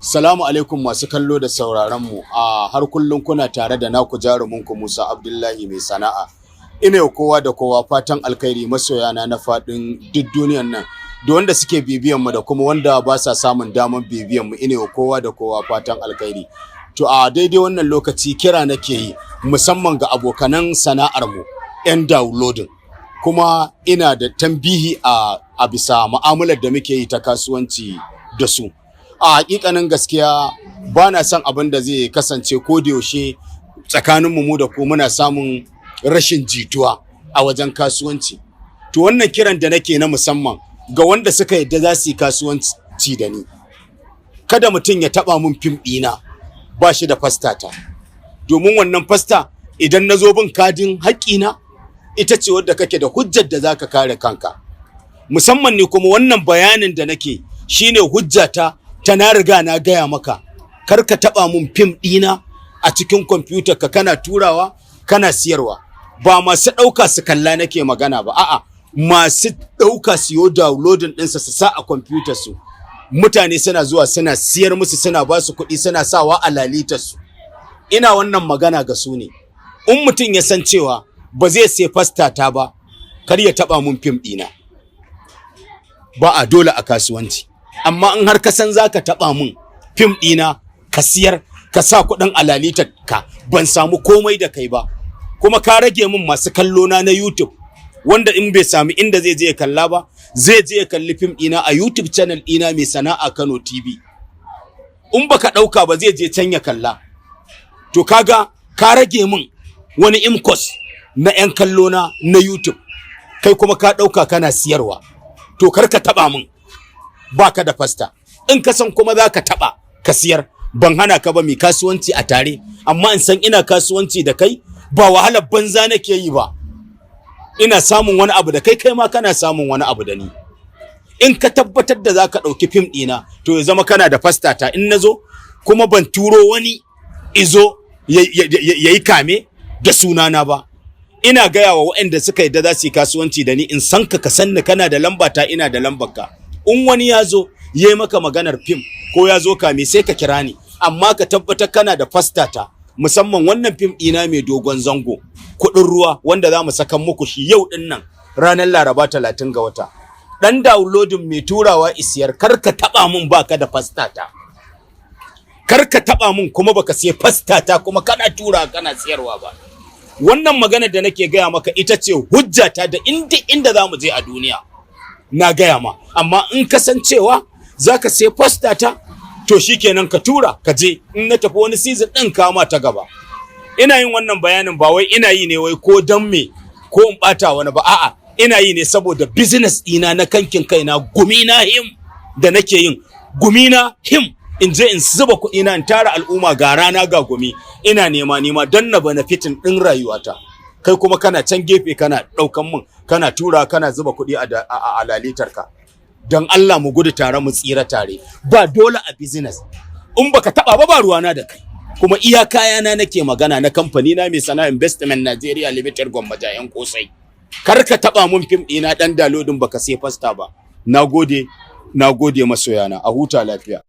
Salamu alaikum masu kallo da sauraron mu. Har kullum kuna tare da naku jaruminku Musa Abdullahi mai sana'a. Ina yau kowa da kowa fatan alkhairi masoyana na faɗin duk duniyan nan. Da wanda suke bibiyan mu da kuma wanda ba sa samun daman bibiyan mu, ina yau kowa da kowa fatan alkhairi. To a daidai wannan lokaci kira nake yi musamman ga abokanan sana'ar mu 'yan downloading. Kuma ina da tambihi a bisa mu'amalar da muke yi ta kasuwanci da su. A hakikanin gaskiya ba na son abin da zai kasance ko da yaushe tsakanin mu da ku muna samun rashin jituwa a wajen kasuwanci. To wannan kiran da nake na musamman ga wanda suka yadda za su yi kasuwanci da ni, kada mutum ya taba mun fim ɗina ba shi da fastata, domin wannan fasta idan na zo bin kadin haƙƙina ita ce wadda kake da hujjar da zaka kare kanka. Musamman ne kuma wannan bayanin da nake shine hujjata ta na riga na gaya maka, kar ka taba mun fim ɗina a cikin kwamfutar ka kana turawa kana siyarwa. Ba masu ɗauka su kalla nake magana ba, a'a masu ɗauka su yo downloading ɗinsa su sa a kwamfutar su. Mutane suna zuwa suna siyar musu, suna ba su kuɗi, suna sawa a lalitar su. Ina wannan magana ga su ne. In mutum ya san cewa ba zai sai fastata ba, kar ya taba mun fim ɗina. Ba a dole a kasuwanci. Amma in har ka san zaka taba mun fim ɗina ka siyar ka sa kuɗin alalitar ka, ban samu komai da kai ba, kuma ka rage min masu kallo na YouTube, wanda in bai sami inda zai je ya kalla ba, zai je ya kalli fim ɗina a YouTube channel ɗina mai sana'a Kano TV. In baka ɗauka ba zai je can ya kalla. To kaga ka rage min wani imkos na 'yan kallo na YouTube, kai kuma ka ɗauka kana siyarwa. To kar ka taba min, baka da fasta. In ka san kuma za ka taɓa ka siyar, ban hana ka ba mai kasuwanci a tare, amma in san ina kasuwanci da kai ba wahalar banza nake yi ba, ina samun wani abu da kai, kai ma kana samun wani abu da ni. In ka tabbatar da za ka ɗauki fim ɗina, to ya zama kana da fastata. In na zo kuma ban turo wani izo ya yi kame da sunana ba. Ina gaya wa waɗanda suka yadda za su yi kasuwanci da ni, in san ka san ni, kana da lambata, ina da lambarka. In wani ya zo ya yi maka maganar fim ko ya zo kame, sai ka kira ni, amma ka tabbatar kana da fastata. Musamman wannan fim ɗina mai dogon zango, kuɗin ruwa, wanda za mu saka muku shi yau ɗin nan ranar Laraba 30 ga wata. Ɗan downloading mai turawa isiyar, kar ka taɓa mun baka da fastata. Kar ka taɓa mun kuma baka sai fastata kuma kana tura kana siyarwa ba. Wannan magana da nake gaya maka ita ce hujjata da inda za mu je a duniya. Na gaya ma, amma in kasancewa za ka sai fastata, to shikenan ka tura ka je, in na tafi wani season ɗin kama ta gaba. Ina yin wannan bayanin ba wai ina yi ne wai ko dan me ko in ɓata wani ba, a'a ina yi ne saboda business ɗina na kankin kaina, gumina him da nake yin, gumina him, in je in zuba kuɗi na, in tara al'umma, ga rana ga gumi, ina nema don na benefitin ɗin rayuwata. Kai kuma kana can gefe kana ɗaukan mun, kana tura, kana zuba kuɗi a lalitar ka. Don Allah mu gudu tare mu tsira tare. Ba dole a business. In baka taɓa ba ruwana da kai. Kuma iya kayana nake magana na kamfani na mai sana'a Investment Nigeria Limited Gwammaja 'yan kosai. Kar ka taɓa mun fim ɗina ɗan dalodin baka sai fasta ba. Na gode masoyana, a huta lafiya.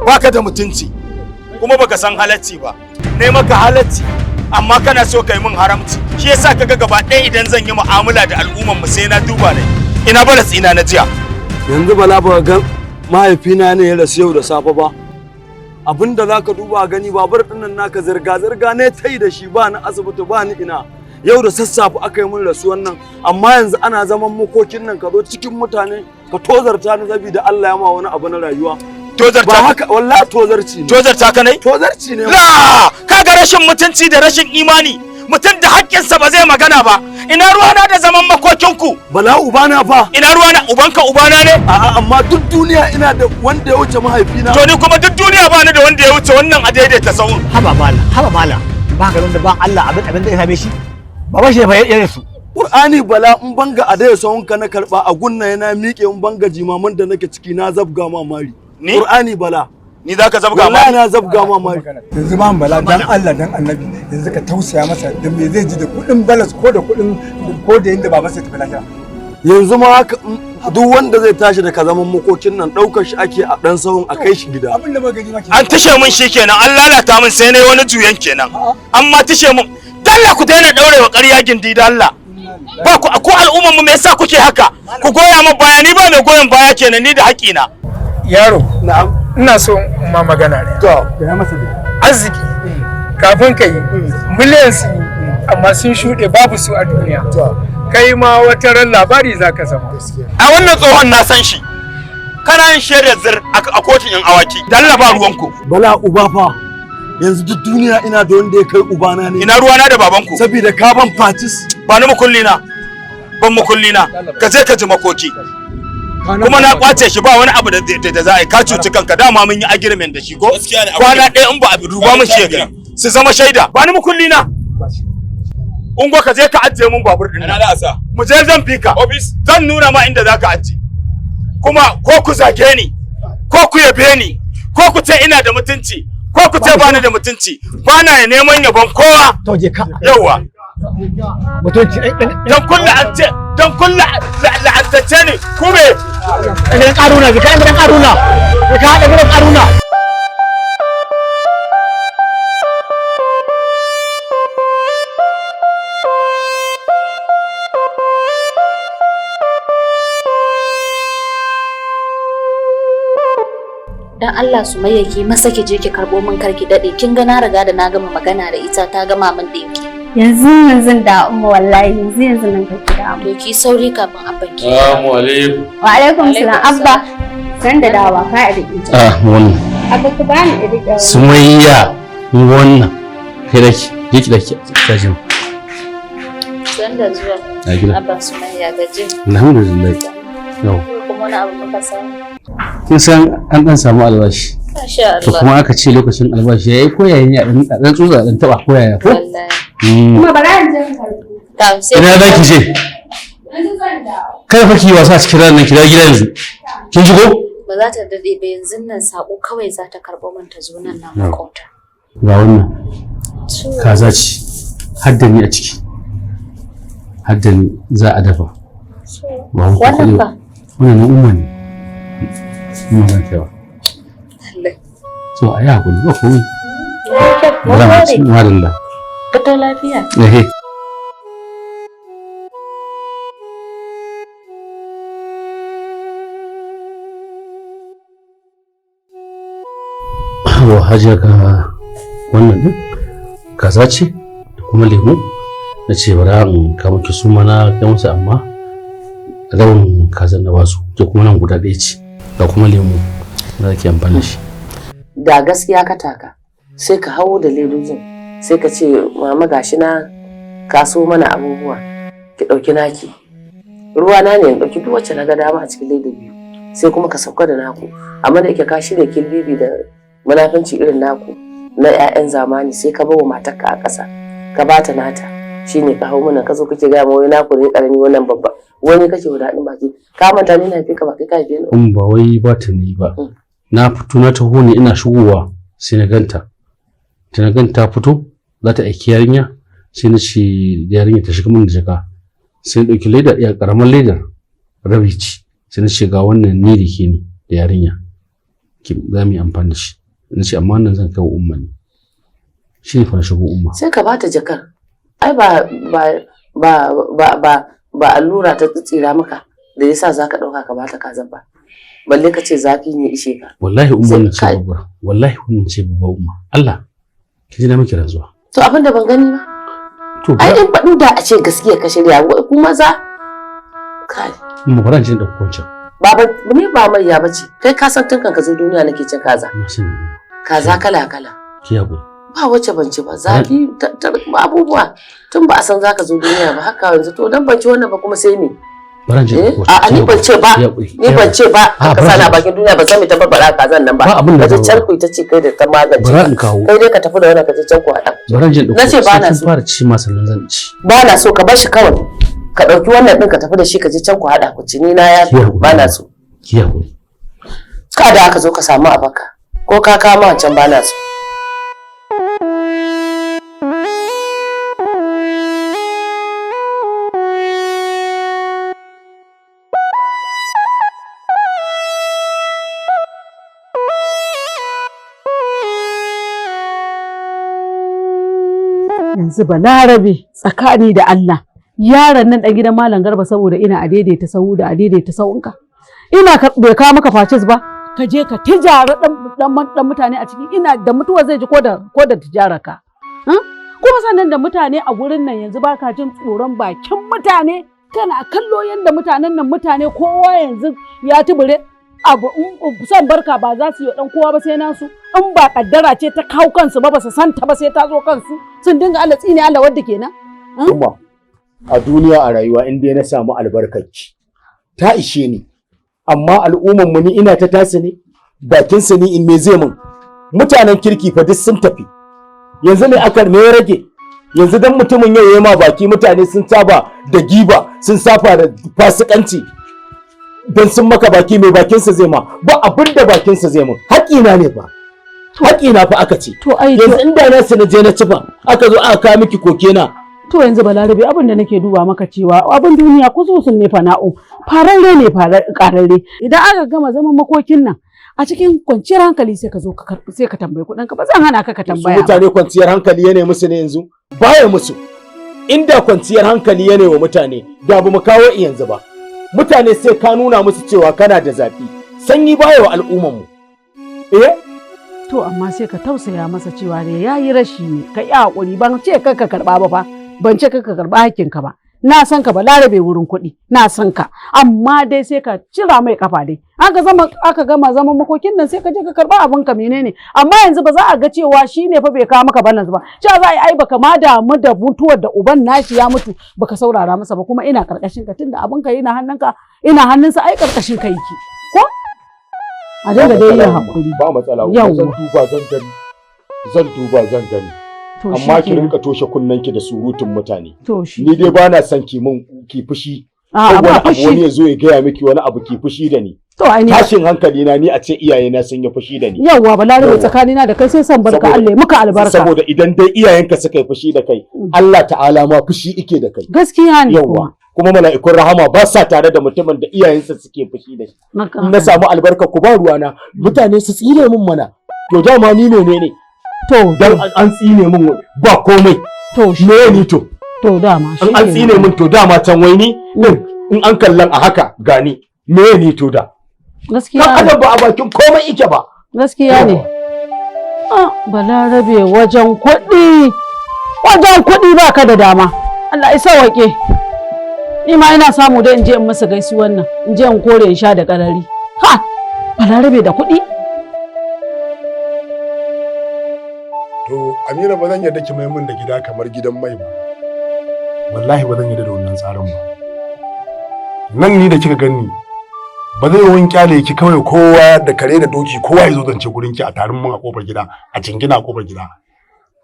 baka da mutunci kuma baka san halacci ba. Ne maka halacci amma kana so kai min haramci. Shi yasa kaga gaba ɗaya idan zan yi mu'amala da al'umman mu sai na duba ne. Ina bala tsina na jiya. Yanzu bala ba ga mahaifina ne ya rasu yau da safe ba. Abinda zaka duba gani babur dinnan naka zirga ne tai da shi ba ni asibiti ba ni ina. Yau da sassafe aka yi min rasuwan nan amma yanzu ana zaman makokin nan ka zo cikin mutane ka tozarta ni saboda Allah ya ma wani abu na rayuwa. Tozarta ba haka wallahi tozarci ne. Tozarta ka ne? Tozarci ne. La kaga rashin mutunci da rashin imani. Mutum da haƙƙinsa ba zai magana ba. Ina ruwana da zaman makokinku? Bala ubana fa. Ina ruwana ubanka ubana ne? A'a amma duk duniya ina da wanda ya wuce mahaifina. To ni kuma duk duniya ba ni da wanda ya wuce wannan a daidaita sahun. Haba mala. Ba garin da ban Allah abin da ya same shi. Baba shi fa ya su. Qur'ani bala in banga a daidaita sahun ka na karba a gunna yana miƙe in banga jimaman da nake ciki na zabga mamari. Qur'ani bala. Ni zaka zabga ma? Wallahi na zabga ma mai. Yanzu ba bala dan Allah dan Annabi yanzu ka tausaya masa da me zai ji da kudin balas ko da kudin ko da yanda baba sai tafi lafiya. Yanzu ma haka duk wanda zai tashi daga zaman makokin nan daukar shi ake a dan sahun a kai shi gida. Abin da magani ma an tashe mun shi kenan an lalata mun sai nayi wani juyen kenan. Amma tashe mun dalla ku daina daurewa ƙarya gindi da Allah. Ba ku al'umman mu me yasa kuke haka? Ku goya min baya ni ba mai goyon baya kenan ni da haƙina. Yaro na'am ina so ma magana ne. To ya masa arziki kafin kai miliyan su amma sun shuɗe babu su a duniya. Kai ma wata ran labari zaka zama. A wannan tsohon na san shi. Kana yin shaidar zir a kotun yan awaki. Dalla ba ruwanku. Bala uba fa. Yanzu duk duniya ina da wanda ya kai ubana ne. Ina ruwana da babanku. Saboda ka ban fatis. Ba ni mukullina. Ban mukullina. Ka je ka ji makoki. Kuma na kwace shi ba wani abu da za a yi ka cuci kanka dama mun yi agreement da shi ko kwana ɗaya in ba a duba mun shi gari su zama shaida ba ni mukulli na ungo ka je ka ajiye mun babur din na mu je zan fika zan nuna ma inda zaka ajiye kuma ko ku zage ni ko ku yabe ni ko ku ce ina da mutunci ko ku ce bani da mutunci bana neman yabon kowa to je ka yawa mutunci dan kullu la'antacce ne kube gidan karuna ka hada gidan karuna dan Allah Sumayya ki masa ki je ki karbo min karki dade kin ga na riga da na gama magana da ita ta gama min dinki yanzu da umma wallahi yanzu nan kake da to ki sauri kafin abban ki assalamu alaikum wa alaikum salam abba san da dawa ka da ita wannan abba ku bani da rike Sumayya wannan kai dake tajin san da zuwa abba Sumayya gaje alhamdulillah yau kuma wani abu muka samu kin san an dan samu albashi masha Allah to kuma aka ce lokacin albashi yayi koyayen ya dan tsutsa dan taba koyaya ko wallahi kuma bara in je karbo ina za ki je yanzu zan dawo kai fa ki wasa cikin ranar ki da gida yanzu kin ji ko ba za ta dade ba yanzu nan sako kawai za ta karbo min ta zo nan makota ga wannan kaza ce haddani a ciki haddani za a dafa wannan ba wannan umma ne umma zan kaiwa so a yi hakuri ba komai ba za mu ci madalla fito lafiya ehe wa hajiya ga wannan din kaza ce da kuma lemu na ce bara in kama ki su mana ga musu amma rawan kazan na basu ke kuma nan guda ɗaya ce da kuma lemu za ki amfani da shi da gaskiya ka taka sai ka hawo da ledojin sai ka ce mama gashi na kaso mana abubuwa ki ɗauki naki ruwa na ne in ɗauki duk wacce na ga dama a cikin leda biyu sai kuma ka sauka da naku amma da yake ka shirya kilbibi da munafanci irin naku na 'ya'yan zamani sai ka bawa matarka a ƙasa ka bata nata shine ka hau mana ka zo kake ga mu wai naku ne karami wannan babba wani kake wa daɗin baki ka manta ni na fi ka ba kai ka fi ni ba wai ba ta ni ba na fito na taho ne ina shigowa sai na ganta ta fito za ta aiki yarinya sai na ce yarinya ta shiga min da jaka sai na ɗauki leda iya ƙaramar ledar rabi ce sai na ce ga wannan ni da ke ni da yarinya za mu yi amfani da shi. Na ce amma wannan zan kai wa umma ne. Shi ne fa na shigo umma. Sai ka bata jakar. Ai ba allura ta tsira maka da yasa zaka dauka ka bata kazan ba. Balle ka ce zafi ne ishe ka. Wallahi umma ne ce babba. Wallahi umma ce babba umma. Allah. Ki ji na miki rantsuwa. To abin da ban gani ba. To ai in faɗin da a ce gaskiya ka shirya kuma za kai. Umma bara jin da wancan. Baba ne ba mai bace. Kai ka san tun kan ka zo duniya nake cin kaza. Na sani. Kaza kala kala. Ki haƙuri. Ba wacce ban ci ba. Zafi abubuwa tun ba a san zaka zo duniya ba haka yanzu to dan ban ci wannan ba kuma sai me? Baran ji ko. A ni ban ce ba. Ni ban ce ba. Ka sana bakin duniya ba san me tabbara kazan nan ba. Ka je can ku ita ce kai da ta magance. Kai dai ka tafi da wannan ka je can ku hada. Baran ji ko. Nace ba na so. fara ci ma sannan zan ci. Ba na so ka bar shi kawai. Ka dauki wannan din ka tafi da shi ka je can ku hada ku ci ni na ya ba na so. Ki haƙuri. Ka da aka zo ka samu abaka. Ko ka kama wancan ba na so. Yanzu Balarabe tsakani da Allah yaron nan dan gidan Malam Garba saboda ina a daidaita sahu da a daidaita sahunka ina bai kawo maka facis ba ka je ka tijara dan mutane a ciki ina da mutuwa zai ji ko da tijara ka kuma sannan da mutane a gurin nan yanzu baka jin tsoron bakin mutane kana kallo yanda mutane kowa yanzu ya tubure abu son barka ba za su yi dan kowa ba sai nasu in ba kaddara ce ta kawo kansu ba su santa ba sai ta zo kansu sun dinga Allah tsine Allah wadda kenan kuma a duniya a rayuwa in dai na samu albarkaci ta ishe ni amma al'umman mu ni ina ta tasi ne bakin su ni in me zai mun mutanen kirki fa duk sun tafi yanzu ne aka me rage yanzu dan mutumin yau yayi ma baki mutane sun saba da giba sun safa da fasikanci dan sun maka baki mai bakin sa zai ma ba abin da bakin sa zai mun haƙina ne ba haƙina fa aka ce yanzu inda na su na je na ci fa aka zo aka kawo miki koke na to yanzu Balarabe abin da nake duba maka cewa abin duniya kususun ne fana'u fararre ne kararre idan aka gama zaman makokin nan a cikin kwanciyar hankali sai ka zo ka karbi sai ka tambayi kuɗin ka ba zan hana ka tambaya mutane kwanciyar hankali yana musu ne yanzu baya musu inda kwanciyar hankali yana wa mutane da ba mu kawo yanzu ba mutane sai ka nuna musu cewa kana da zafi sanyi baya wa al'umman mu to amma sai ka tausaya masa cewa ne yayi rashi ne ka yi hakuri ban ce ka karba ba fa ban ce ka karba hakkin ka ba na san ka Balarabe wurin kuɗi na san ka amma dai sai ka cira mai kafa dai aka gama zaman makokin nan sai ka je ka karba abin ka menene amma yanzu ba za a ga cewa shine fa bai kawo maka balance ba cewa za a yi ai baka ma damu da mutuwar da uban nashi ya mutu baka saurara masa ba kuma ina karkashin ka tunda abin ka yana hannunka ina hannunsa ai karkashin ka yake ko a dinga dai yin hakuri ba matsala zan duba zan gani amma ki rinka toshe kunnanki da surutun mutane ni dai ba na son ki fushi wani ya zo ya gaya miki wani abu ki fushi da ni tashin hankali na ni a ce iyayena sun yi fushi da ni yawwa Balarabe tsakanina da kai sai san barka Allah muka albarka saboda idan dai iyayenka suka yi fushi da kai Allah ta'ala ma fushi ike da kai gaskiya ne kuma mala'ikun rahama ba sa tare da mutumin da iyayensa suke fushi da shi na samu albarka ku ba ruwana mutane su tsire min mana to dama ni ne to dan an tsine min ba komai to shi me ni to dama shi an tsine min to dama can wai ni in an kallan a haka gani me ni to da gaskiya kan adam ba a bakin komai ike ba gaskiya ne Balarabe wajen kuɗi ba ka da dama Allah ya sauke ni ma ina samu da in je in masa gaisuwan nan in je in kore in sha da karari ha Balarabe da kuɗi to Amira ba zan yarda ki mai min da gida kamar gidan mai ba wallahi ba zan yarda da wannan tsarin ba nan ni da kika gani ba zai wani kyale ki kawai kowa da kare da doki kowa ya zo zance gurin ki a tarin mun a kofar gida a jingina a kofar gida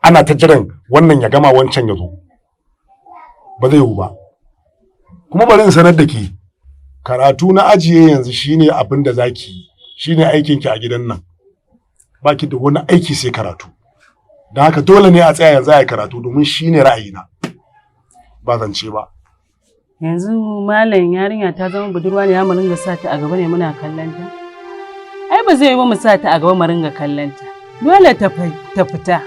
ana ta jiran wannan ya gama wancan ya zo ba zai yiwu ba kuma bari in sanar da ki karatu na ajiye yanzu shine abin da zaki shine aikin ki a gidan nan baki da wani aiki sai karatu dan haka dole ne a tsaya yanzu a yi karatu domin shine ra'ayina ba zance ba yanzu malam yarinya ta zama budurwa ne ya mu ringa sa ta a gaba ne muna kallon ta ai ba zai yi mu sa ta a gaba mu ringa kallon ta. Dole ta fita.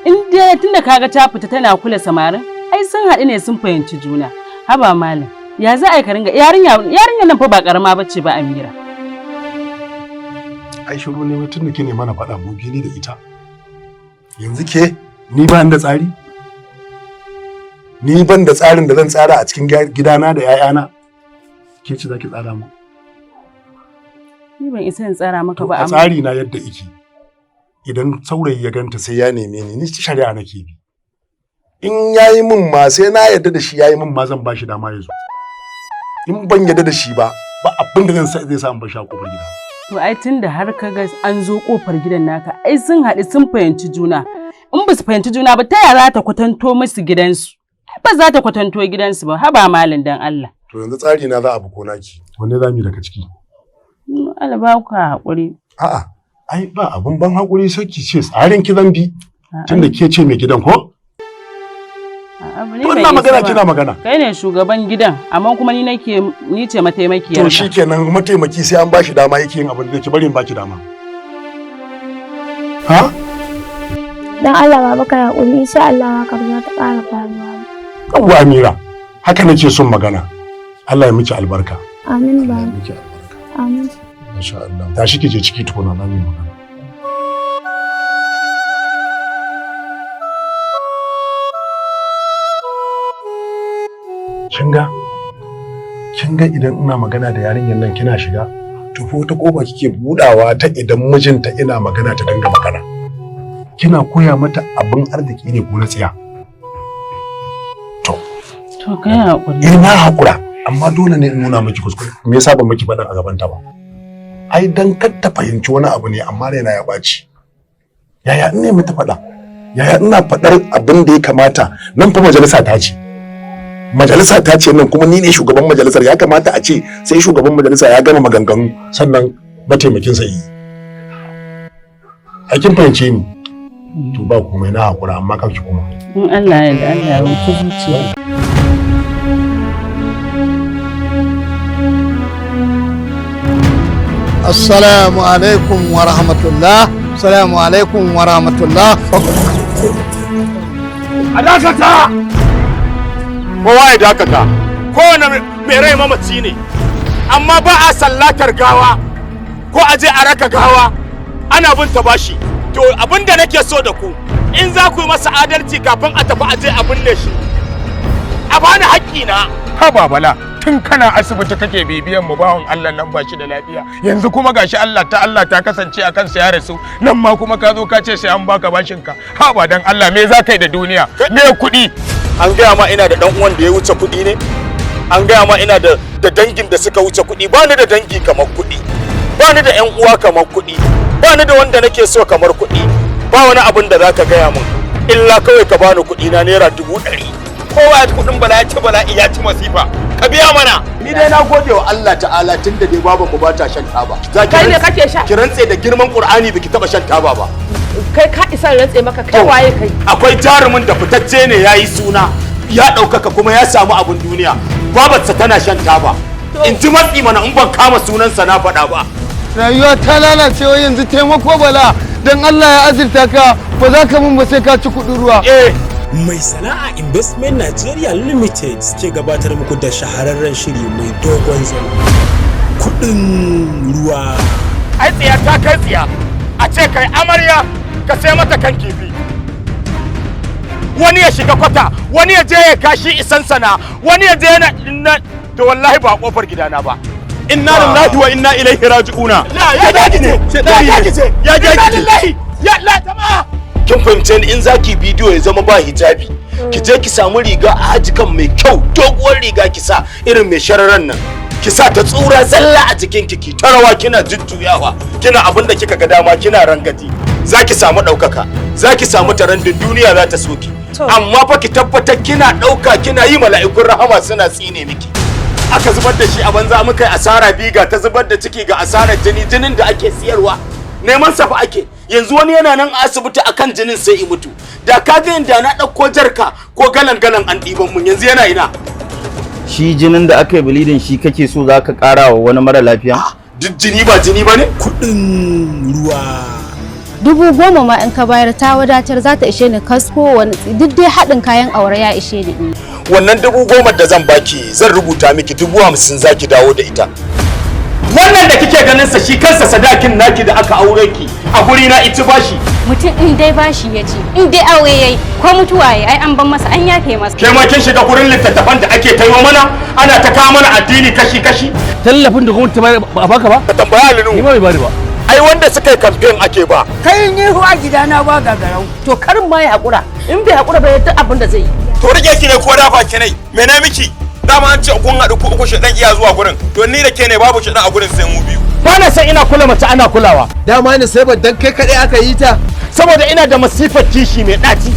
In dai tunda kaga ta fita tana kula samarin, ai sun haɗu ne sun fahimci juna. Haba malam, ya za a yi ka ringa yarinya nan fa ba karama bace ba Amira. Ai shiru ne mutum da ke ne mana faɗa mu ni da ita. Yanzu ke ni ba da tsari? Ni ban da tsarin da zan tsara a cikin gidana da 'ya'yana. Ke ce zaki tsara mu? Ni ban isa in tsara maka ba amma tsari na yadda yake. Idan saurayi ya ganta sai ya neme ni shari'a nake bi. In yayi min ma sai na yadda da shi yayi min ma zan bashi dama ya zo. In ban yadda da shi ba abin da zai sa in bashi a kofar gida. To ai tunda har kaga an zo kofar gidan naka ai sun haɗu sun fahimci juna. In ba su fahimci juna ba ta yaya za ta kwatanto musu gidansu? Ba za ta kwatanto gidansu ba, haba malin dan Allah. To yanzu tsari na za a bi ko naki. Wanne za mu yi daga ciki? Allah ba ku haƙuri. A'a, ai ba abun ban haƙuri sai ki ce tsarin ki zan bi. Tunda ke ce mai gidan ko? To ina magana kina magana. Kai ne shugaban gidan, amma kuma ni ce mataimakiyar. To shikenan mataimaki sai an bashi dama yake yin abin da ki bari in baki dama. Ha? Dan Allah baba ka haƙuri insha Allah haka ba za ta ƙara faruwa ba. Yawwa Amira, haka nake son magana. Allah ya miki albarka. Amin ba. Miki albarka. Amin. Insha Allah. Tashi ki je ciki tukuna na yi magana. Kin ga idan ina magana da yarinyar nan kina shiga to ko ta kofa kike budawa ta idan mijinta ina magana ta dinga magana. Kina koya mata abin arziki ne ko na tsiya. To kai hakuri. Na hakura amma dole ne in nuna miki kuskure. Me yasa ban miki faɗan a gaban ta ba? Ai dan kar ta fahimci wani abu ne amma raina ya ɓaci. Yaya in ne mata faɗa? Yaya ina faɗar abin da ya kamata nan fa majalisa ta ce. Majalisa ta ce nan kuma ni ne shugaban majalisar ya kamata a ce sai shugaban majalisa ya gama maganganu sannan mataimakin sa yi. Kin fahimce ni? To ba komai na hakura amma kake kuma. In Allah ya yarda Allah ya wuce zuciya. Assalamu alaikum wa rahmatullah. Assalamu alaikum wa rahmatullah. A dakata! Kowa ya dakata. Kowane mai rai mamaci ne. Amma ba a sallatar gawa ko a je a raka gawa ana bin ta bashi. To abinda nake so da ku in za ku yi masa adalci kafin a tafi a je a binne shi. A bani haƙƙina. Ha babala. Tun kana asibiti kake bibiyan mu bawon Allah nan ba shi da lafiya yanzu kuma gashi Allah ta kasance a kansa ya rasu nan ma kuma ka zo ka ce sai an baka bashin ka ha ba dan Allah me za ka yi da duniya me kuɗi an gaya ma ina da dan uwan da ya wuce kuɗi ne an gaya ma ina da dangin da suka wuce kuɗi ba ni da dangi kamar kuɗi ba ni da ƴan uwa kamar kuɗi ba ni da wanda nake so kamar kuɗi ba wani abin da za ka gaya min illa kawai ka bani kuɗi na naira 100 kowa ya ci kuɗin bala'i ya ci masifa ka biya mana ni dai na gode wa Allah ta'ala tunda dai babu mu ba ta shan taba kai ne kake sha ki rantse da girman Qur'ani biki taba shan taba ba kai ka isa rantse maka kai waye kai akwai jarumin da fitacce ne yayi suna ya daukaka kuma ya samu abun duniya babarsa tana shan taba in ji matsi mana in ban kama sunansa na faɗa ba rayuwa ta lalacewa yanzu taimako bala dan Allah ya azurta ka ba za ka mun ba sai ka ci kuɗin ruwa Mai Sana'a Investment Nigeria Limited suke gabatar muku da shahararren shiri mai dogon zango. Kuɗin ruwa. Ai tsiya ta kai tsiya. A ce kai amarya ka sai mata kan kifi. Wani ya shiga kwata, wani ya je ya kashi isan sana, wani ya je na to wallahi ba kofar gidana ba. Inna lillahi wa inna ilaihi raji'una. Ya gagice. Ya gagice. Ya la jama'a. Kin fahimce ni in zaki bidiyo ya zama ba hijabi ki je ki samu riga a hajikan mai kyau doguwar riga ki sa irin mai shararan nan ki sa ta tsura zalla a jikin ki ta rawa kina jujjuyawa kina abin da kika ga dama kina rangadi zaki samu daukaka zaki samu tarandin duniya za ta soki amma fa ki tabbatar kina dauka kina yi mala'ikun rahama suna tsine miki aka zubar da shi a banza muka yi asara biga ta zubar da ciki ga asarar jinin da ake siyarwa neman sa fa ake yanzu wani yana nan a asibiti akan jinin sai i mutu da ka ga inda na dauko jarka ko galan an diban mun yanzu yana ina shi jinin da aka yi bleeding shi kake so zaka kara wa wani mara lafiya duk jini ba jini ba ne? Kuɗin ruwa. 10,000 ma in ka bayar ta wadatar za ta ishe ni kasko wani duk dai haɗin kayan aure ya ishe ni. Wannan 10,000 da zan baki zan rubuta miki 50,000 zaki dawo da ita. Wannan da kike ganin sa shi kansa sadakin naki da aka aure ki a guri na ita bashi. Mutum in dai bashi ya ci in dai aure yayi ko mutuwa yayi ai an ban masa an yafe masa. Ke ma kin shiga gurin littattafan da ake tayo mana ana ta kawo mana addini kashi kashi. Tallafin da gwamnati ba a baka ba? Ka tambaya Alinu. Ni ma bai bani ba. Ai wanda suka yi campaign ake ba. Kai ni a gidana ba gagarau. To karin ma ya hakura. In bai hakura ba duk abin da zai yi. To rike ki ne ko da ba ki ne? Me ne miki? Dama an ce kun haɗu ko uku shedan iya zuwa gurin. To ni da ke ne babu shedan a gurin sai mu biyu. Ba na san ina kula mace ana kulawa. Dama ni sai dan kai kadai aka yi ta. Saboda ina da masifar kishi mai ɗaci.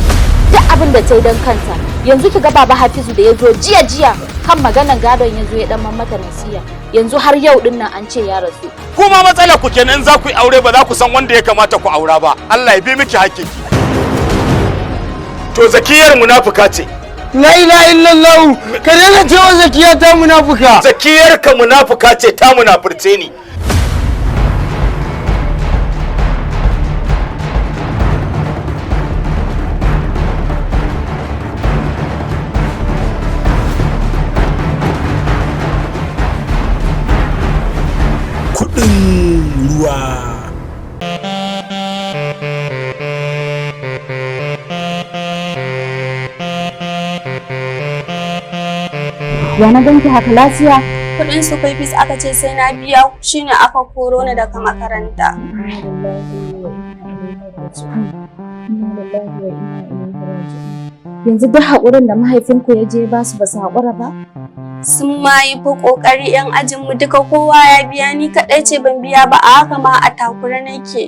Duk abin da ta yi don kanta. Yanzu ki ga baba Hafizu da ya zo jiya kan maganan gadon ya zo ya dan mata nasiya. Yanzu har yau din nan an ce ya rasu. Kuma matsalar ku kenan za ku yi aure ba za ku san wanda ya kamata ku aura ba. Allah ya bi miki hakkinki. To zakiyar munafuka ce. La ilaha illallah ka daina cewa zakiya ta munafuka. Zakiyar ka munafuka ce ta munafurce ni. Kuɗin ruwa. Ya na ganki haka lafiya? Kudin school fees aka ce sai na biya shine aka koro ni daga makaranta. Yanzu duk haƙurin da mahaifinku ya je ba su haƙura ba? Sun ma yi fi ƙoƙari 'yan ajinmu duka kowa ya biya ni kaɗai ce ban biya ba a haka ma a takura nake.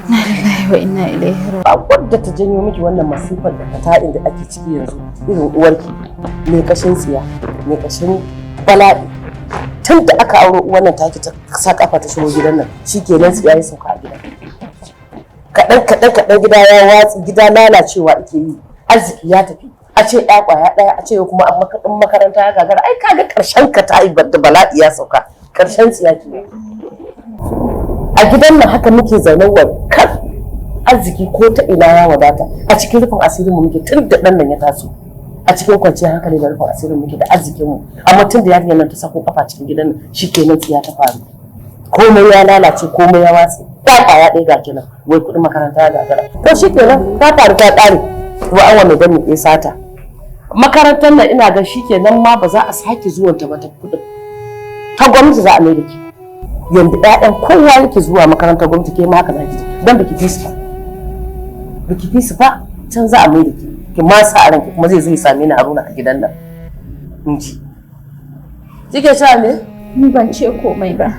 Na lillahi wa inna ilaihi raji'un. Ba wadda ta janyo miki wannan masifar da fata'in da ake ciki yanzu irin uwarki mai kashin tsiya mai kashin bala'i tun da aka auro wannan taki ta sa kafa ta shigo gidan nan shikenan tsiya ya sauka a gidan kaɗan gida ya watsi gida lalacewa ake yi arziki ya tafi a ce ɗaya ƙwaya ɗaya a ce kuma in makaranta ya gagara ai kaga ƙarshen ka ta yi da bala'i ya sauka ƙarshen tsiya ke a gidan nan haka muke zaune wa kan arziki ko ta ina ya wadata a cikin rufin asirin mu muke tun da ɗan nan ya taso a cikin kwanciyar hankali da rufin asirin muke da arzikin mu amma tun da yarinyar nan ta sako kafa cikin gidan nan shikenan tsiya ta faru komai ya lalace komai ya watse ta ƙwaya ɗaya ga kenan wai kuɗin makaranta ya gagara to shikenan ta faru ta ƙare wa an wani dan mu sata makarantar nan ina ga shikenan ma ba za a sake zuwanta ba ta kuɗin ta gwamnati za a mai da ki yanzu ɗayan kowa yake zuwa makarantar gwamnati ke ma haka na kiji dan baki fi su ba can za a mai da ki ma sa a ranki kuma zai zo ya same ni Haruna a gidan nan in ji kike sha ne Ni ban ce komai ba.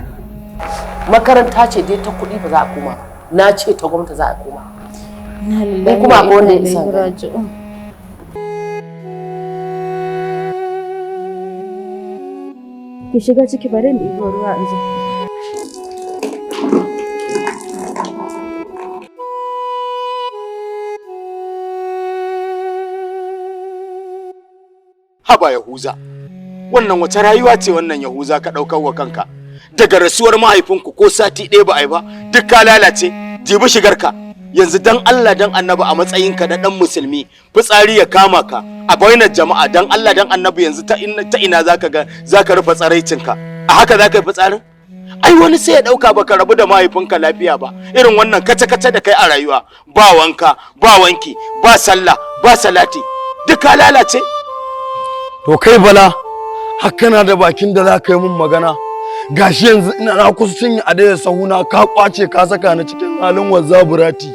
makaranta ce dai ta kuɗi ba za a koma na ce ta gwamnati za a koma Na lillahi kuma wa akwai wanda inna ya isa ilaihi raji'un. Ki shiga ciki bari in ɗibo ruwa in zo. Haba Yahuza, wannan wace rayuwa ce wannan Yahuza ka ɗaukar wa kanka? Daga rasuwar mahaifinku ko sati ɗaya ba a yi ba, duk ka lalace, jibi shigarka. Yanzu dan Allah dan Annabi a matsayinka na ɗan musulmi, fitsari ya kama ka a bainar jama'a dan Allah dan Annabi yanzu ta ina zaka rufe tsaraicinka. A haka zaka yi fitsarin? Ai wani sai ya ɗauka baka rabu da mahaifinka lafiya ba. Irin wannan kace-kace da kai a rayuwa, ba wanka, ba wanki, ba sallah, ba salati, duk ka lalace. To kai Bala, haka na da bakin da za ka yi mun magana. Gashi yanzu ina na kusa cinye a daya sahuna ka kwace ka saka ni cikin halin wazaburati.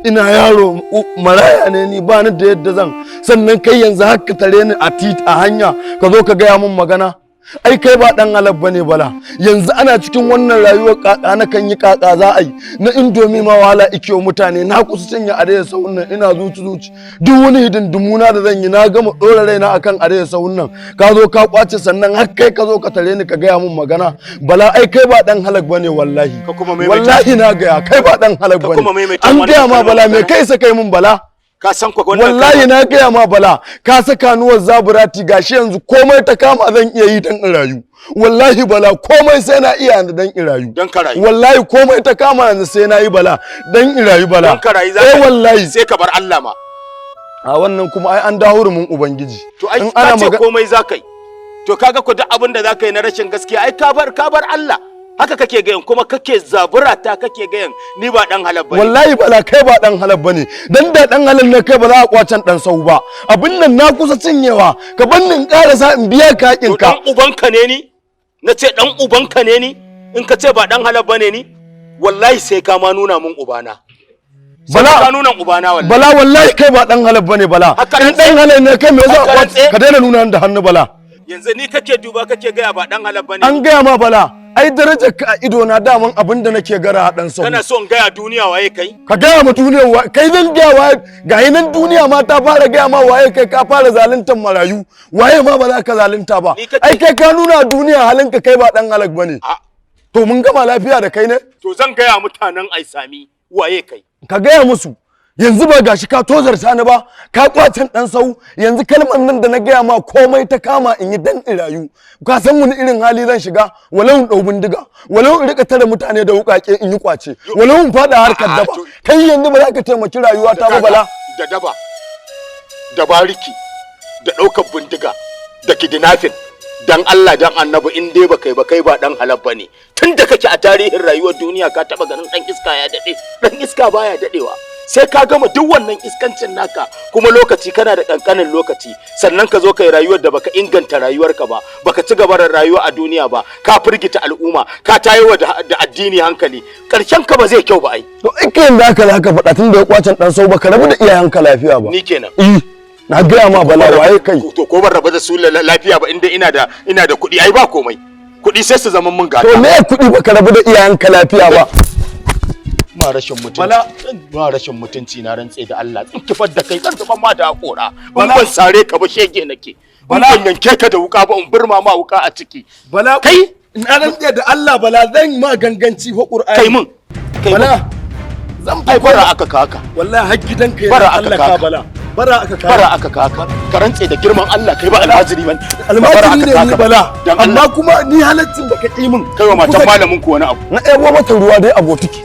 Ina yaro maraya ne ni ba ni da yadda zan. Sannan kai yanzu haka tare ni a hanya ka zo ka gaya mun magana. Ai kai ba dan halab bane Bala. Yanzu ana cikin wannan rayuwar kaka na kan yi kaka za a yi. Na indomi ma wahala ikiyo mutane na kusa cinye a daya sahunnan ina zuci. Duk wani hidindimuna da zan yi na gama dora raina akan a daya sahunnan. Ka zo ka kwace sannan har kai ka zo ka tare ni ka gaya mun magana. Bala ai kai ba dan halak bane wallahi. Wallahi na gaya kai ba dan halak bane. An gaya ma Bala me kai sa kai mun Bala. ka san ko wannan wallahi na gaya ma Bala ka saka nuwar zaburati gashi yanzu komai ta kama zan iya yi dan in rayu wallahi Bala komai sai na iya dan in rayu dan ka rayu wallahi komai ta kama yanzu sai na yi Bala dan in rayu Bala dan ka rayu za wallahi sai ka bar Allah ma a wannan kuma ai an dawo mun ubangiji to ai ka ce komai za ka yi to kaga ko duk abin da za ka yi na rashin gaskiya ai ka bar Allah haka kake gayan kuma kake zaburata kake gayan ni ba dan halal bane wallahi Bala kai ba dan halal bane dan da dan halal ne kai ba za a kwacan dan sau ba abin nan na kusa cinyewa ka bannin karasa in biya ka hakin ka dan ubanka ne ni nace dan ubanka ne ni in ka ce ba dan halal bane ni wallahi sai ka ma nuna mun ubana Bala ka nuna ubana wallahi Bala wallahi kai ba dan halal bane Bala in dan halal ne kai me yasa ka daina nuna da hannu Bala yanzu ni kake duba kake gaya ba dan halal bane an gaya ma Bala ai darajar ka a ido na daman abin da nake gara dan sau kana so in gaya duniya waye kai ka gaya ma duniya kai zan gaya waye ga nan duniya ma ta fara gaya ma waye kai ka fara zaluntar marayu waye ma ba za ka zalunta ba ai kai ka nuna duniya halinka kai ba dan halak bane to mun gama lafiya da kai ne to zan gaya mutanen Aisami waye kai ka gaya musu yanzu ba gashi ka tozarta ni ba ka kwacin dan sau yanzu kalmar nan da na gaya ma komai ta kama in yi dan irayu ka san wani irin hali zan shiga walau in dau bindiga walau in rika tare mutane da wukake in yi kwace walau in fada harkar daba kai yanzu ba za ka taimaki rayuwa ta ba Bala da daba da bariki da daukar bindiga da kidnapping dan Allah dan Annabi in dai ba kai ba dan halal bane tunda kake a tarihin rayuwar duniya ka taba ganin dan iska ya dade dan iska baya dadewa sai ka gama duk wannan iskancin naka kuma lokaci kana da kankanin lokaci sannan ka zo kai rayuwar da baka inganta rayuwarka ba baka ci gaba da rayuwa a duniya ba ka firgita al'umma ka tayewa da addini hankali karshen ka ba zai kyau ba ai to in kai da haka zaka faɗa tun da ya kwacin dan sau baka rabu da iyayenka lafiya ba ni kenan na gaya ma Bala waye kai to ko ban rabu da su lafiya ba inda ina da kuɗi ai ba komai kuɗi sai su zama mun gata to me kuɗi baka rabu da iyayenka lafiya ba ma rashin mutunci ma rashin mutunci na rantse da Allah in kifar da kai zan zuban ma da hakora ban sare ka ba shege nake ban yanke ka da wuka ba in burma ma wuka a ciki Bala kai na rantse da Allah Bala zan ma ganganci ko Qur'ani kai mun Bala zan bara aka kaka wallahi har gidanka bara Allah ka Bala bara aka kaka ka rantse da girman Allah kai ba almajiri ban almajiri ne ni Bala amma kuma ni halaccin da ka yi min kai wa matan malamin ku wani abu na ɗebo mata ruwa dai abotiki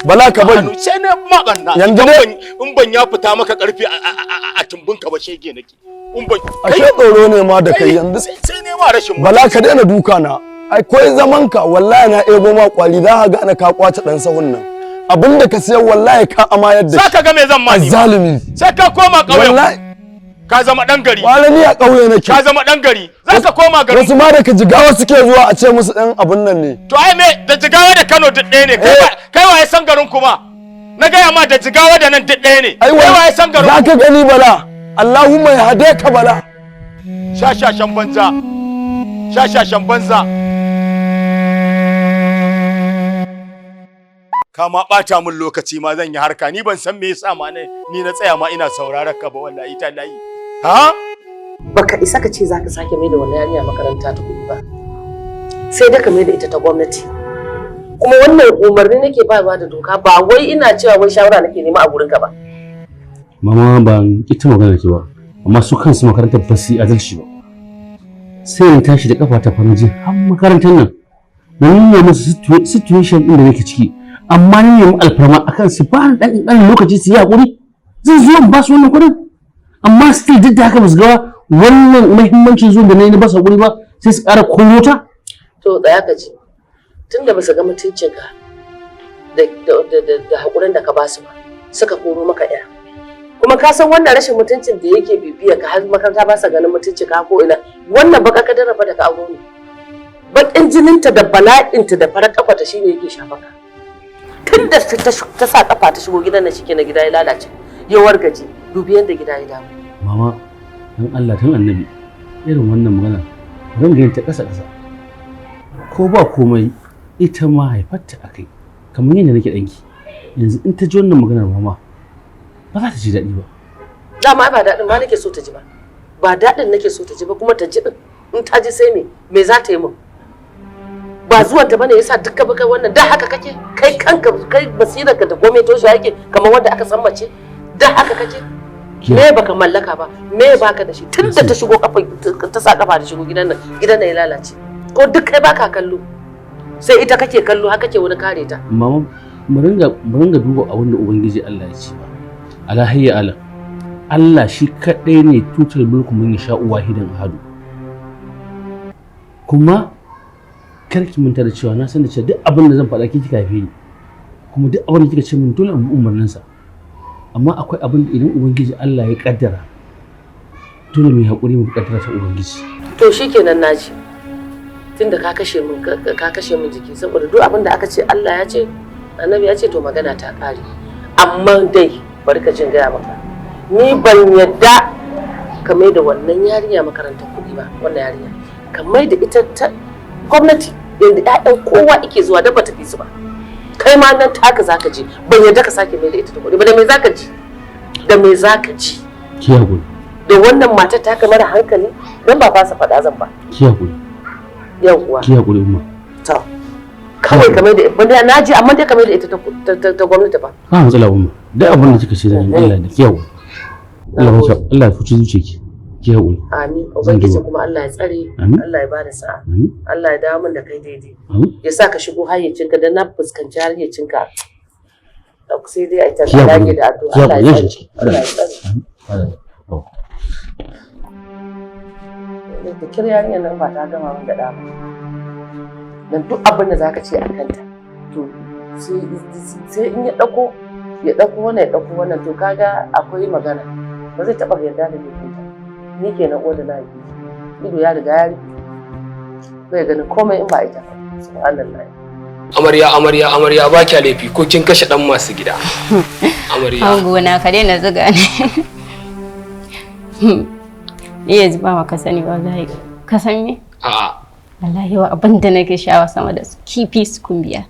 Bala ka bari sai ne ma banna yanzu dai in ban ya fita maka karfi a tumbun ka ba shege nake in ban ashe tsoro ne ma da kai yanzu sai ne ma rashin Bala ka daina duka na ai koi zaman ka wallahi na ɗebo ma kwali za ka gane ka kwace dan sahun nan abinda ka sayar wallahi ka amayar da shi saka ga me zan ma ni zalimi sai ka koma kauye wallahi ka zama dan gari malami a kauye nake ka zama dan gari zaka koma gari wasu ma da ka jigawa suke zuwa a ce musu dan abun nan ne to ai me da jigawa da Kano duk ɗaya ne kai waye san garin kuma na gaya ma da jigawa da nan duk ɗaya ne kai waye san garin zaka gani Bala Allahumma ya hade ka Bala shashashan banza kama bata min lokaci ma zan yi harka ni ban san me yasa ma ni na tsaya ma ina sauraron ka ba wallahi ta layi ha baka isa ka ce zaka sake mai da wannan yarinya makaranta ta kuɗi ba sai da ka mai da ita ta gwamnati kuma wannan umarni nake bayarwa da doka ba wai ina cewa wai shawara nake nema a gurin ka ba mama ban ita magana ki ba amma su kansu makarantar ba su yi adalci ba sai in tashi da kafa ta fanaje har makarantar nan na nuna musu situation din da nake ciki amma ni ne alfarma akan su ba dan lokaci su yi hakuri zan zo in ba su wannan kudin amma still duk da haka ba su ga wannan muhimmancin zuwa da na ba su hakuri ba sai su ƙara koyo ta to tsaya ka ji tunda ba su ga mutuncinka da hakurin da ka ba su ba suka koro maka ya kuma ka san wannan rashin mutuncin da yake bibiya ka har makaranta ba sa ganin mutunci ka ko ina wannan baka kadara fa da ka auro ne bakin jininta da bala'inta da farar kafata shine yake shafa ka tun da ta sa kafa ta shigo gidan nan shike na gida ya lalace ya wargaje dubi yanda gida ya dawo mama dan Allah dan annabi irin wannan magana zan ga ta kasa ko ba komai ita ma haifarta akai kamar yadda nake danki yanzu in ta ji wannan maganar mama ba za ta ji daɗi ba dama ba daɗin ba nake so ta ji ba daɗin nake so ta ji ba kuma ta ji din in ta ji sai me za ta yi min ba zuwan ta bane yasa dukkan baka wannan da haka kake kai kanka kai basirar ka da gome to shi yake kamar wanda aka san mace Da haka kaje? Me baka mallaka ba? Me baka da shi? Tunda ta shigo kafa ta sa kafa da shigo gidan nan ya lalace. Ko duk kai baka kallo. Sai ita kake kallo haka kake wani kare ta. Mama mu ringa duba abin da Ubangiji Allah ya ce ba. Ala hayya ala. Allah shi kadai ne tutar mulku mun sha wahidan ahadu. Kuma kar ki manta da cewa na san da cewa duk abin da zan faɗa kike kafe ni. Kuma duk abin da kika ce min dole in bi umarninsa. Amma akwai abin da idan Ubangiji Allah ya kaddara dole mu haƙuri mu kaddara ta Ubangiji. To shikenan naji. Tunda ka kashe min jiki saboda duk abin da aka ce Allah ya ce Annabi ya ce to magana ta kare. Amma dai bari ka jin gaya maka. Ni ban yadda ka mai da wannan yarinya makarantar kuɗi ba, wannan yarinya. Ka mai da ita ta gwamnati yanda ƴaƴan kowa yake zuwa da bata fi su ba. Kai ma nan taka zaka je. Ban yadda ka sake mai da ita ta kuɗi ba, da me zaka ji? Da me zaka ji? Ki hakuri. Da wannan matar ta ka mara hankali dan ba fasa faɗa zan ba. Ki hakuri. Yawwa. Ki hakuri umma. To. Kawai kamar da wanda na ji amma dai kamar da ita ta gwamnati ba. Ba matsala umma. Duk abin da kika ce zan yi Allah da ki hakuri. Allah ya fuci zuciyarki. Ki hakuri. Amin. Ubangiji kuma Allah ya tsare, Allah ya bada sa'a. Allah ya dawo min da kai daidai. Ya sa ka shigo hayyacinka dan na fuskanci hayyacinka. Sai dai a ita dage da addu'a. Allah ya tsare. Allah ya tsare. Da kiryar nan ba ta gama min da dama. Dan duk abin da zaka ce a kanta to sai in ya dauko wannan to kaga akwai magana ba zai taba yarda da ni ni kenan uwa da na yi ido ya riga ya rufe bai ganin komai in ba ita subhanallahi. Amarya ba kya laifi ko kin kashe dan masu gida. Amarya ango na ka daina zuga ni yanzu ba ma ka sani wallahi ka san me a'a wallahi wa abin da nake sha'awa sama da su kifi su kumbiya.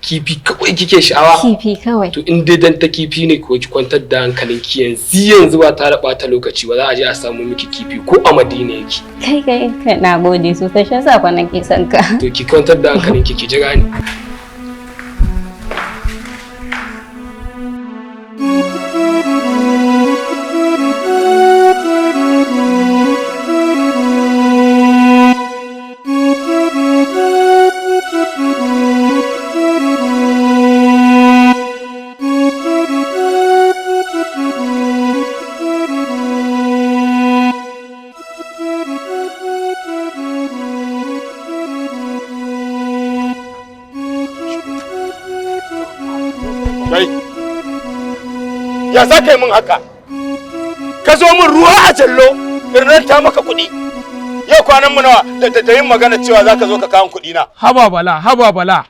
Kifi kawai kike sha'awa? Kifi kawai. To in dai dan ta kifi ne ko ki kwantar da hankalinki yanzu ba ta raba ta lokaci ba za a je a samu miki kifi ko a Madina yake. Kai na gode sosai shi yasa fa nake son ka. To ki kwantar da hankalinki ki jira ni. Ya za ka yi min haka? Ka zo min ruwa a jallo, in ta maka kuɗi. Yau kwanan mu nawa da yin magana cewa za ka zo ka kawo kuɗi na. Haba bala.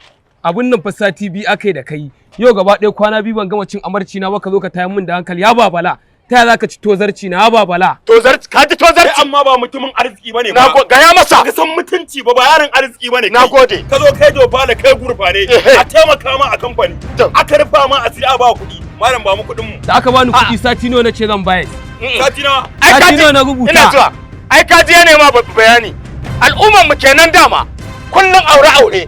Abun nan fa sati biyu akai da kai. Yau gaba ɗaya kwana biyu ban gama cin amarci na ba ka zo ka tayar min da hankali. Haba bala. Ta yaya za ka ci tozarci na haba bala? Tozarci? Ka ji tozarci? Amma ba mutumin arziki bane ba. Gaya masa. Ka san mutunci ba yaron arziki bane. Na gode. Ka zo kai dofa da kai gurfa ne. A taimaka ma a kamfani. Aka rufa ma a siya ba kuɗi. Malam ba mu kuɗin mu. Da aka bani kuɗi sati nawa na ce zan bayar. Sati nawa? Sati nawa na rubuta. Ina zuwa. Ai ka je ne ma bayani. Al'umman mu kenan dama. Kullun aure.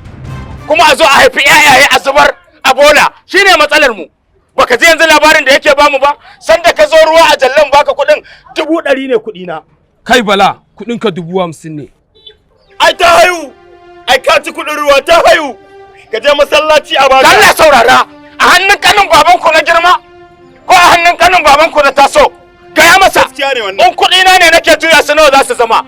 Kuma a zo a haifi yayaye a zubar a bola. Shine matsalar mu. Baka ji yanzu labarin da yake bamu ba? Sanda ka zo ruwa a jallan baka kuɗin 100 ne kuɗi na. Kai bala, kuɗin ka 50 ne. Ai ta hayu. Ai ka ci kuɗin ruwa ta hayu. Ka je masallaci a baka. Allah saurara. A hannun kanin babanku na girma ko a hannun kanin babanku na taso gaya masa in kuɗi na ne nake juya su nawa za su zama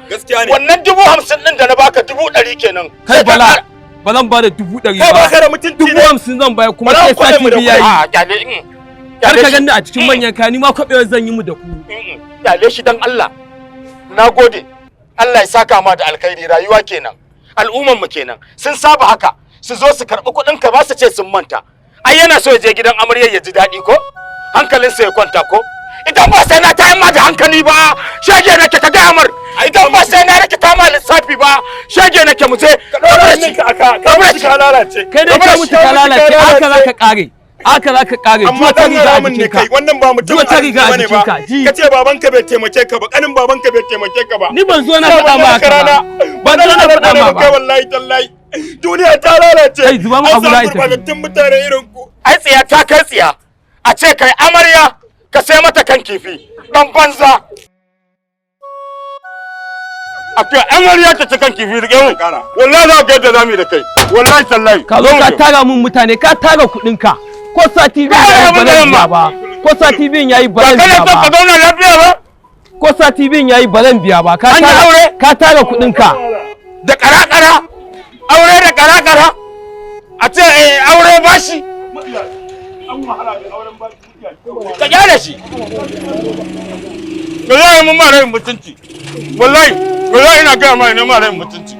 wannan 50,000 ɗin da na baka 100 kenan. Kai bala ba zan ba da 100 ba. Kai baka da mutunci ne. 50,000 zan bayar kuma sai sati biyu yayi. Kar ka ganni a cikin manyan kani ma kwabewar zan yi mu da ku. Yale shi dan Allah. Nagode. Allah ya saka ma da alkhairi rayuwa kenan. Al'umman mu kenan. Sun saba haka. Su zo su karɓi kuɗin ka ba su ce sun manta. Ai yana so ya je gidan amaryar ya ji daɗi ko? Hankalinsa ya kwanta ko? Idan ba sai na tayar ma da hankali ba, shege nake ka gaya mar. Idan ba sai na rike kama lissafi ba, shege nake mu je. Ka lalace. Kai dai ka mutu ka lalace, haka za ka ƙare. Haka za ka ƙare. Amma dan haramun ne kai, wannan ba mutum arziki bane ba. Ka ce babanka bai taimake ka ba, kanin babanka bai taimake ka ba. Ni ban zo na faɗa ma haka ba. Ban zo na faɗa ma ba. Wallahi tallahi. Duniya ta lalace. Kai zuba mu abu lafiya. Gurbatattun mutane irin ku. Ai tsiya ta kai tsiya. A ce kai amarya ka sai mata kan kifi dan banza. A to amarya ta ci kan kifi rike mun kara. Wallahi za ka ga da zamu da kai. Wallahi sallahi. Ka zo ka tara mun mutane ka tara kuɗin ka. Ko sati biyu yayi balan biya ba. Ko sati biyu yayi balan biya ba. Ka zauna lafiya ba? Ko sati biyu yayi balan biya ba. Ka tara kuɗin ka. Da kara-kara. Aure da kara-kara. A ce aure bashi. Ka gyara shi. Ka zai mun mara mutunci. Wallahi ina gaya ma ina mara mutunci.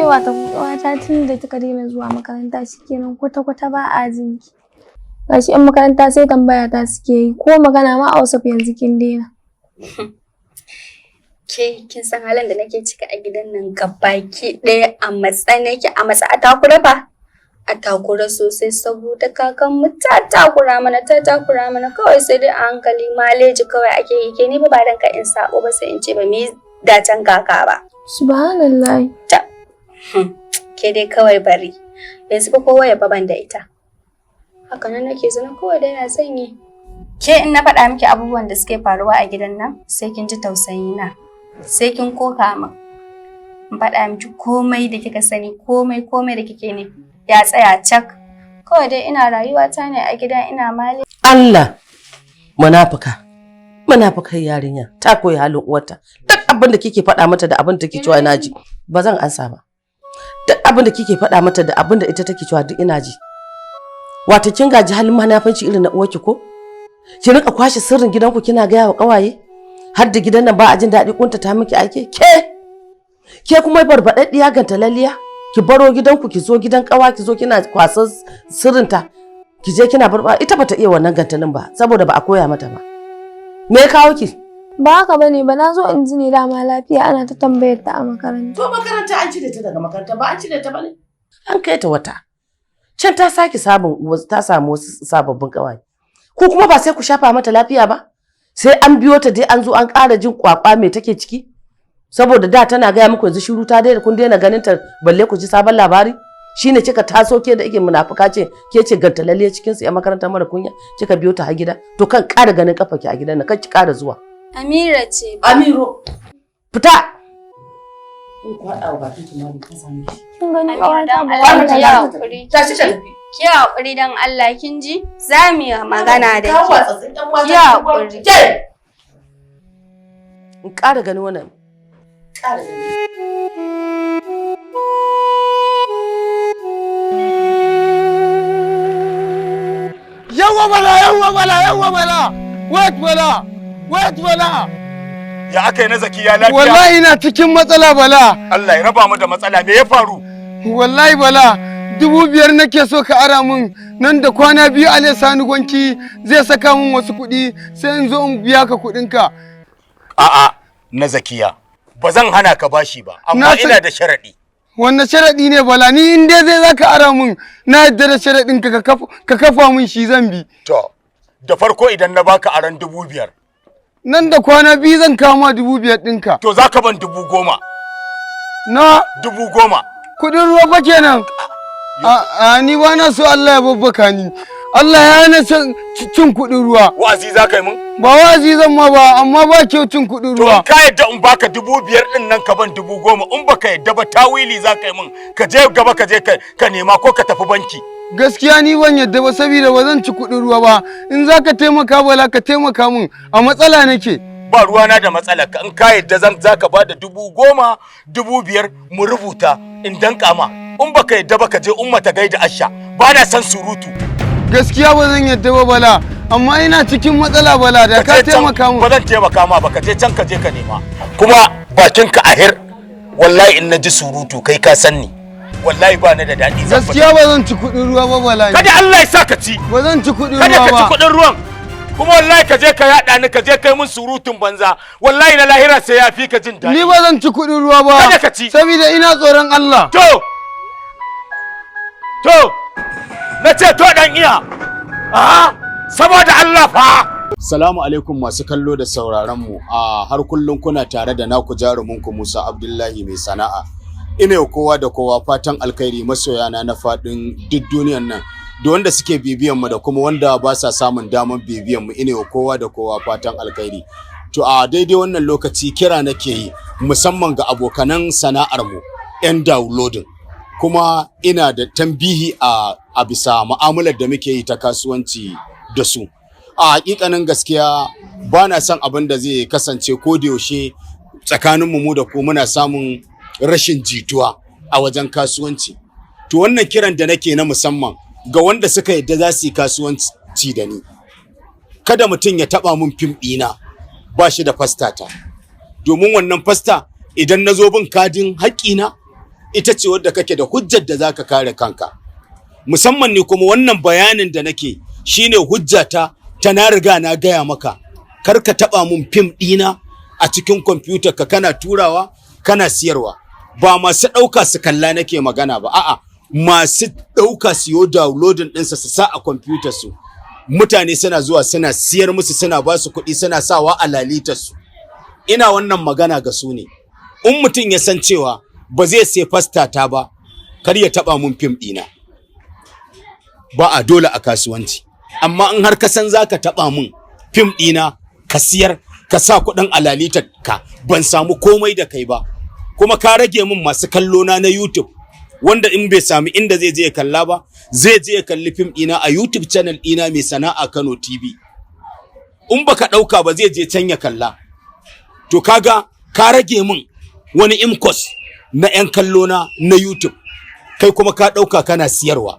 Wata tun da kika daina zuwa makaranta shikenan kwata-kwata ba a jinki. Gashi yan makaranta sai tambaya ta suke yi ko magana ma a WhatsApp yanzu kin daina. Kin san halin da nake ciki a gidan nan gabaki ɗaya a matsa nake a matsa a takura ba. A takura sosai saboda kakan mu ta takura mana kawai sai dai a hankali maleji kawai ake yi ke ni ba dan ka in sabo ba sai in ce ba mi dacen kaka ba. Subhanallah. Ke dai kawai bari. Yanzu fa kowa ya baban da ita. Haka nan nake zana kawai dai na sanyi. Ke in na faɗa miki abubuwan da suke faruwa a gidan nan sai kin ji tausayi na. Sai kin koka min. In faɗa miki komai da kika sani komai da kike ne ya tsaya cak. Kawai dai ina rayuwa ta ne a gida ina mali. Allah munafukan yarinya ta koyi halin uwarta. Duk abin da kike faɗa mata da abin da take cewa ina ji ba zan ansa ba. Duk abin da kike faɗa mata da abin da ita take cewa duk ina ji. Wato kin gaji halin manafanci irin na uwarki ko? Ki rika kwashe sirrin gidanku kina gaya wa kawaye? Har da gidan nan ba a jin daɗi kunta ta miki ake? Ke kuma barbadaddiya gantalalliya? Ki baro gidanku ki zo gidan kawa ki zo kina kwasan sirrinta. Ki je kina barba ita bata iya wannan gantalin ba saboda ba a koya mata ba. Me ya kawo ki? Ba haka bane ba na zo in ji ne dama lafiya ana ta tambayar ta a makaranta. To makaranta an cire ta daga makaranta ba an cire ta bane? An kai ta wata. Can ta saki samu wasu sababbin kawai. Ko kuma ba sai ku shafa mata lafiya ba? Sai an biyo ta dai an zo an ƙara jin kwakwa me take ciki? Saboda da tana gaya muku yanzu shiru ta daina kun daina ganin ta balle ku ji sabon labari? Shine kika taso ke da ike munafuka ce ke ce gantalalle cikin su a makarantar mara kunya kika biyo ta har gida to kan ƙara ganin kafa ki a gidan nan kan ki ƙara zuwa. Amira ce. Amiro. Fita. In kwaɗa wa bakin ki mali ka same shi. Kin gani Amira dan Allah ki hakuri. Tashi ta tafi. Ki hakuri dan Allah kin ji? Za mu yi magana da ki. Ki hakuri. In ƙara gani wannan. Ƙara gani. Yawwa bala. Wait bala. Ya aka yi na Zakiya lafiya? Wallahi ina cikin matsala bala. Allah ya raba mu da matsala me ya faru? Wallahi bala 5,000 nake so ka ara mun nan da kwana 2 Ale Sani Gwanki zai saka mun wasu kuɗi sai in zo in biya ka kuɗinka. A'a na Zakiya ba zan hana ka bashi ba amma ina da sharaɗi. Wannan sharaɗi ne bala ni in dai zai zaka ara mun na yadda da sharaɗin ka kafa mun shi zan bi. To da farko idan na baka aran 5,000 nan da kwana 2 zan kama 5,000 ɗinka. To za ka ban 10,000. Na 10,000. Kuɗin ruwa fa kenan. Ni ba na so Allah ya babbaka ni. Allah ya hana cin kuɗin ruwa. Wa'azi za ka yi mun? Ba wa'azi zan ma ba amma ba kyau cin kuɗin ruwa. To ka yadda in baka 5,000 ɗin nan ka ban 10,000 in baka yadda ba tawili za ka yi mun ka je gaba ka je ka nema ko ka tafi banki. Gaskiya ni ban yadda ba saboda ba zan ci kuɗin ruwa ba in za ka taimaka bala ka taimaka mun a matsala nake. Ba ruwana da matsalar ka in ka yadda za ka ba da 10,000 5,000 mu rubuta in danka ma in baka yadda ba ka je umma ta gaida Asha ba na san surutu. Gaskiya ba zan yadda ba bala amma ina cikin matsala bala da ka taimaka mun. Ba zan taimaka ma ba ka je can ka je ka nema kuma bakinka ahir wallahi in na ji surutu kai ka san ni. Wallahi ba ni da daɗi. Gaskiya ba zan ci kuɗin ruwa ba wallahi. Kada Allah ya sa ka ci. Ba zan ci kuɗin ruwa ba. Kada ka ci kuɗin ruwan. Kuma wallahi ka je ka yaɗa ni ka je kai mun surutun banza. Wallahi na lahira sai ya fi ka jin daɗi. Ni ba zan ci kuɗin ruwa ba. Kada ka ci. Saboda ina tsoron Allah. To. Na ce to dan iya. Saboda Allah fa. Salamu alaikum masu kallo da sauraron mu. Har kullum kuna tare da naku jarumin ku Musa Abdullahi mai sana'a. ina yau kowa da kowa fatan alkhairi masoyana na faɗin duk duniyan nan da wanda suke bibiyan mu da kuma wanda ba sa samun daman bibiyan mu ina yau kowa da kowa fatan alkhairi. To a daidai wannan lokaci kira nake yi musamman ga abokanan sana'ar mu 'yan downloading, kuma ina da tambihi a bisa mu'amalar da muke yi ta kasuwanci da su. A hakikanin gaskiya ba na son abin da zai kasance ko da yaushe tsakanin mu da ku muna samun rashin jituwa a wajen kasuwanci. To wannan kiran da nake na musamman ga wanda suka yadda za su yi kasuwanci da ni, kada mutum ya taba mun fim ɗina ba shi da fastata, domin wannan fasta idan na zo bin kadin haƙƙina ita ce wadda kake da hujjar da zaka kare kanka. Musamman ne kuma wannan bayanin da nake shine hujjata ta na riga na gaya maka, kar ka taba mun fim ɗina a cikin kwamfutar ka kana turawa kana siyarwa. Ba masu ɗauka su kalla nake magana ba, a'a masu ɗauka su yo downloading ɗinsa su sa a kwamfutar su. Mutane suna zuwa suna siyar musu, suna ba su kuɗi, suna sawa a lalitar su. Ina wannan magana ga su ne. In mutum ya san cewa ba zai sai fastata ba, kar ya taɓa mun fim ɗina. Ba a dole a kasuwanci. Amma in har ka san za ka taɓa mun fim ɗina ka siyar, ka sa kuɗin a lalitar ka, ban samu komai da kai ba. Kuma ka rage min masu kallo na YouTube, wanda in bai sami inda zai je ya kalla ba, zai je ya kalli fim ɗina a YouTube channel ɗina mai sana'a Kano TV. In baka ɗauka ba zai je can ya kalla. To kaga ka rage min wani imkos na 'yan kallo na YouTube, kai kuma ka ɗauka kana siyarwa.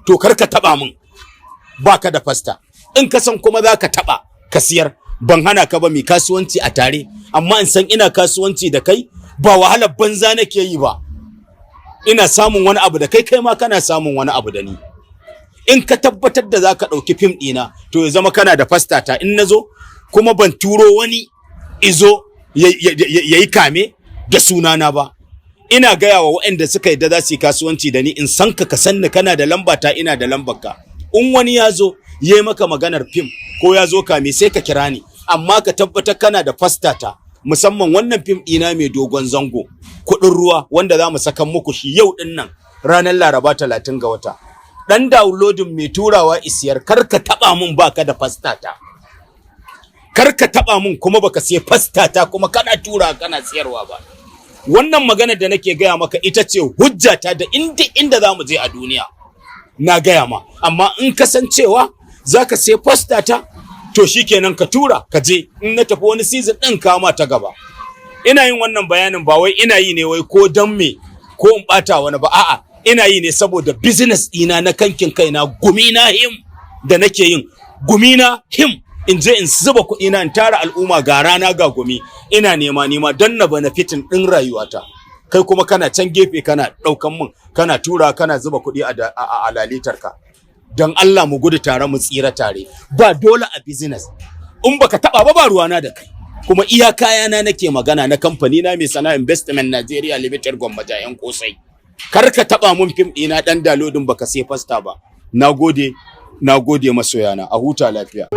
To kar ka taɓa min, baka da fasta. In ka san kuma za ka taɓa ka siyar, ban hana ka ba mai kasuwanci a tare, amma in san ina kasuwanci da kai ba wahalar banza nake yi ba. Ina samun wani abu da kai, kai ma kana samun wani abu da ni. In ka tabbatar da za ka ɗauki fim ɗina, to ya zama kana da fastata in na zo, kuma ban turo wani izo ya yi kame da sunana ba. Ina gaya wa waɗanda suka yadda za su yi kasuwanci da ni, in san ka san ni, kana da lambata, ina da lambarka. In wani ya zo ya yi maka maganar fim ko ya zo kame, sai ka kira ni, amma ka tabbatar kana da fastata. Musamman wannan fim ɗina mai dogon zango, kuɗin ruwa, wanda za mu saka muku shi yau ɗin nan ranar Laraba 30 ga wata. Ɗan downloading mai turawa isiyar, kar ka taɓa mun baka da fastata. Kar ka taɓa mun kuma baka sai fastata kuma kana tura kana siyarwa ba. Wannan magana da nake gaya maka ita ce hujjata da inda za mu je a duniya. Na gaya ma, amma in kasancewa za ka sai fastata, to shikenan ka tura ka je, in na tafi wani season ɗin kama ta gaba. Ina yin wannan bayanin ba wai ina yi ne wai ko dan me ko in ɓata wani ba, a'a ina yi ne saboda business ɗina na kankin kaina, gumi na him da nake yin, gumi na him in je in zuba kuɗi na in tara al'umma, ga rana ga gumi, ina nema don na benefitin ɗin rayuwata. Kai kuma kana can gefe kana ɗaukan mun, kana tura kana zuba kuɗi a lalitarka. Don Allah mu gudu tare mu tsira tare, ba dole a business. In baka taba ba ruwana da kai. Kuma iya kayana nake magana na kamfani na mai sana'a Investment Nigeria Limited Gwammaja yan kosai. Kar ka taba mun fim ɗina dan dalodin baka sai fasta ba. Nagode masoyana, a huta lafiya.